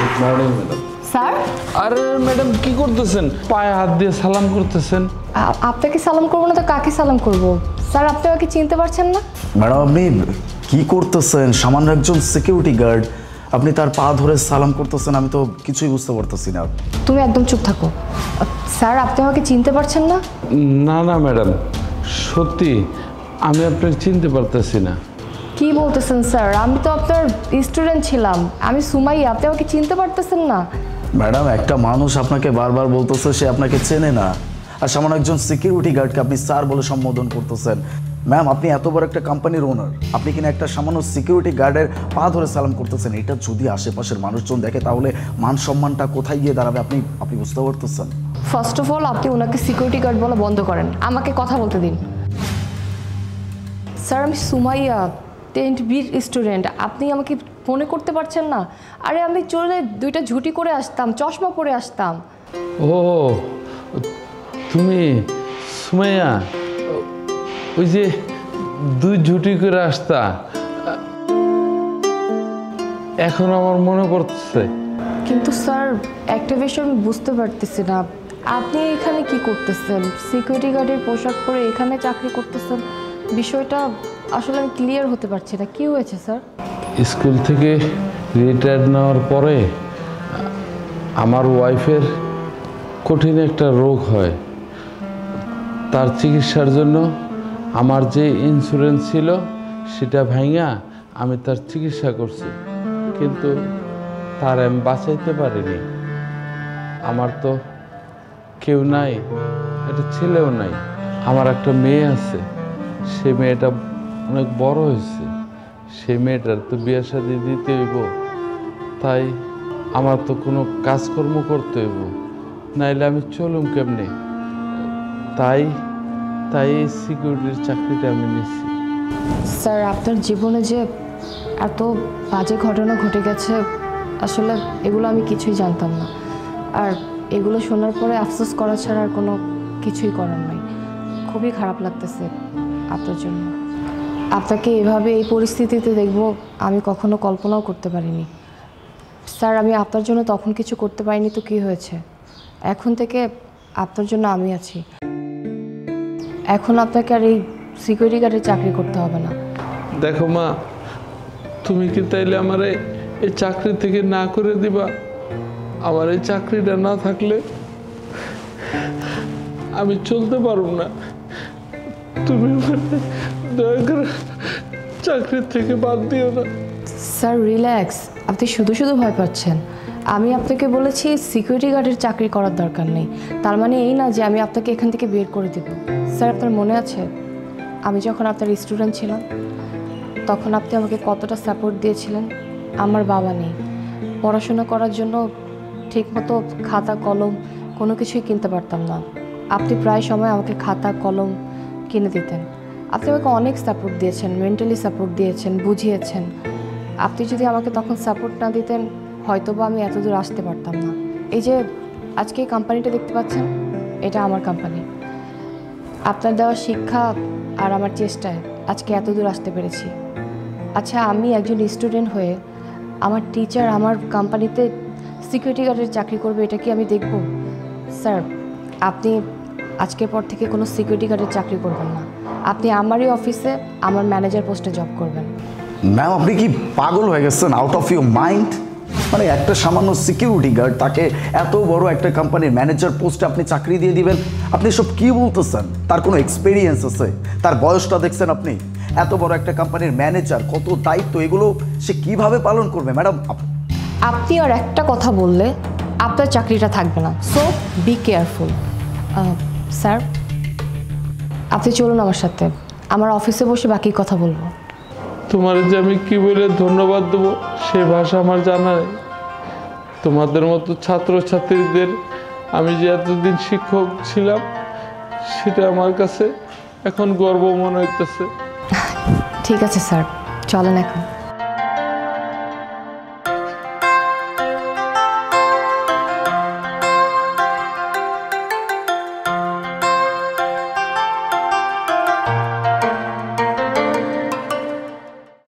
Good morning madam. Sir, আরে madam কি করতেছেন? পায়ে হাত দিয়ে সালাম করতেছেন। আপনাকে সালাম করবো না তো কাকে সালাম করব? স্যার, আপনি আমাকে চিনতে পারছেন না? ম্যাডাম আপনি কি করতেছেন? সামান্য একজন সিকিউরিটি গার্ড, আপনি তার পা ধরে সালাম করতেছেন, আমি তো কিছুই বুঝতে পারতেছি না। তুমি একদম চুপ থাকো। স্যার, আপনি আমাকে চিনতে পারছেন না? না না ম্যাডাম, সত্যি আমি আপনাকে চিনতে পারতেছি না। কি বলতেছেন স্যার? আমি তো আপনার স্টুডেন্ট ছিলাম, আমি সুমাইয়া। আপনি আমাকে চিনতে পারতেছেন না? ম্যাডাম একটা মানুষ আপনাকে বারবার বলতেছে সে আপনাকে চেনে না, আর সামান্য একজন সিকিউরিটি গার্ডকে আপনি স্যার বলে সম্বোধন করতেছেন। ম্যাম আপনি এত বড় একটা কোম্পানির ওনার, আপনি কিনা একটা সামান্য সিকিউরিটি গার্ডের পা ধরে সালাম করতেছেন। এটা যদি আশেপাশের মানুষজন দেখে তাহলে মান সম্মানটা কোথায় গিয়ে দাঁড়াবে আপনি বুঝতে পারতেছেন? ফার্স্ট অফ অল আপনি ওনাকে সিকিউরিটি গার্ড বলা বন্ধ করেন, আমাকে কথা বলতে দিন। স্যার, আমি সুমাইয়া, 10th বির স্টুডেন্ট। আপনি আমাকে মনে করতে পারছেন না? আরে আমি চলে 2টা ঝুটি করে আসতাম, চশমা পরে আসতাম। ও তুমি সুমাইয়া, ওই যে 2 ঝুটি করে আসতা, এখন আমার মনে পড়তেছে। কিন্তু স্যার, একটা বিষয় আমি বুঝতে পারতেছি না, আপনি এখানে কি করতেছেন? সিকিউরিটি গার্ডের পোশাক পরে এখানে চাকরি করতেছেন, বিষয়টা আসলে আমি ক্লিয়ার হতে পারছি না। কি হয়েছে স্যার? স্কুল থেকে রিটায়ার নেওয়ার পরে আমার ওয়াইফের কঠিন একটা রোগ হয়। তার চিকিৎসার জন্য আমার যে ইন্স্যুরেন্স ছিল সেটা ভাঙা আমি তার চিকিৎসা করছি, কিন্তু তার আমি বাঁচাইতে পারিনি। আমার তো কেউ নাই, একটা ছেলেও নাই। আমার একটা মেয়ে আছে, সে মেয়েটা অনেক বড় হয়েছে, সেই মেয়েটার তো বিয়ে শাদী দিতে হইব, তাই আমার তো কোনো কাজকর্ম করতে হইব, নাইলে আমি চলুম কেমনে। তাই এই সিকিউরিটির চাকরিটা আমি নিচ্ছি। স্যার, আপনার জীবনে যে এত বাজে ঘটনা ঘটে গেছে, আসলে এগুলো আমি কিছুই জানতাম না। আর এগুলো শোনার পরে আফসোস করা ছাড়া আর কোনো কিছুই করার নাই। খুবই খারাপ লাগতেছে আপনার জন্য। আপনাকে এভাবে এই পরিস্থিতিতে দেখব আমি কখনো কল্পনাও করতে পারিনি। স্যার, আমি আপনার জন্য তখন কিছু করতে পারিনি তো কী হয়েছে? এখন থেকে আপনার জন্য আমি আছি। এখন আপনাকে আর এই সিকিউরিটি গার্ডের চাকরি করতে হবে না। দেখো মা, তুমি কি তাইলে আমার এই চাকরি থেকে না করে দিবা? আমার এই চাকরিটা না থাকলে আমি চলতে পারব না। তুমি দয়া করে চাকরির থেকে বাদ দিও না। স্যার রিল্যাক্স, আপনি শুধু শুধু ভয় পাচ্ছেন। আমি আপনাকে বলেছি সিকিউরিটি গার্ডের চাকরি করার দরকার নেই, তার মানে এই না যে আমি আপনাকে এখান থেকে বের করে দেব। স্যার, আপনার মনে আছে আমি যখন আপনার স্টুডেন্ট ছিলাম তখন আপনি আমাকে কতটা সাপোর্ট দিয়েছিলেন? আমার বাবা নেই, পড়াশোনা করার জন্য ঠিকমতো খাতা কলম কোনো কিছুই কিনতে পারতাম না। আপনি প্রায় সময় আমাকে খাতা কলম কিনে দিতেন। আপনি আমাকে অনেক সাপোর্ট দিয়েছেন, মেন্টালি সাপোর্ট দিয়েছেন, বুঝিয়েছেন। আপনি যদি আমাকে তখন সাপোর্ট না দিতেন হয়তোবা আমি এত দূর আসতে পারতাম না। এই যে আজকে এই কোম্পানিটা দেখতে পাচ্ছেন, এটা আমার কোম্পানি। আপনার দেওয়া শিক্ষা আর আমার চেষ্টায় আজকে এত দূর আসতে পেরেছি। আচ্ছা, আমি একজন স্টুডেন্ট হয়ে আমার টিচার আমার কোম্পানিতে সিকিউরিটি গার্ডের চাকরি করবে, এটা কি আমি দেখব? স্যার, আপনি আজকের পর থেকে কোনো সিকিউরিটি গার্ডের চাকরি করবেন না। আপনি আমারই অফিসে আমার ম্যানেজার পোস্টে জব করবেন। ম্যাম আপনি কি পাগল হয়ে গেছেন? Out of your mind? মানে একটা সামান্য সিকিউরিটি গার্ড, তাকে এত বড় একটা কোম্পানির ম্যানেজার পোস্টে আপনি চাকরি দিয়ে দিবেন? আপনি সব কি বলতেছেন? তার কোনো এক্সপিরিয়েন্স আছে? তার বয়সটা দেখছেন আপনি? এত বড় একটা কোম্পানির ম্যানেজার, কত দায়িত্ব, এগুলো সে কিভাবে পালন করবে? ম্যাডাম আপনি আর একটা কথা বললে আপনার চাকরিটা থাকবে না, সো বি কেয়ারফুল। স্যার, আপনি চলুন আমার সাথে, আমার অফিসে বসে বাকি কথা বলবো। তোমার যে আমি কি বলে ধন্যবাদ দেবো সে ভাষা আমার জানা নেই। তোমাদের মতো ছাত্রছাত্রীদের আমি যে এতদিন শিক্ষক ছিলাম সেটা আমার কাছে এখন গর্ব মনে হইতেছে। ঠিক আছে স্যার, চলেন এখন।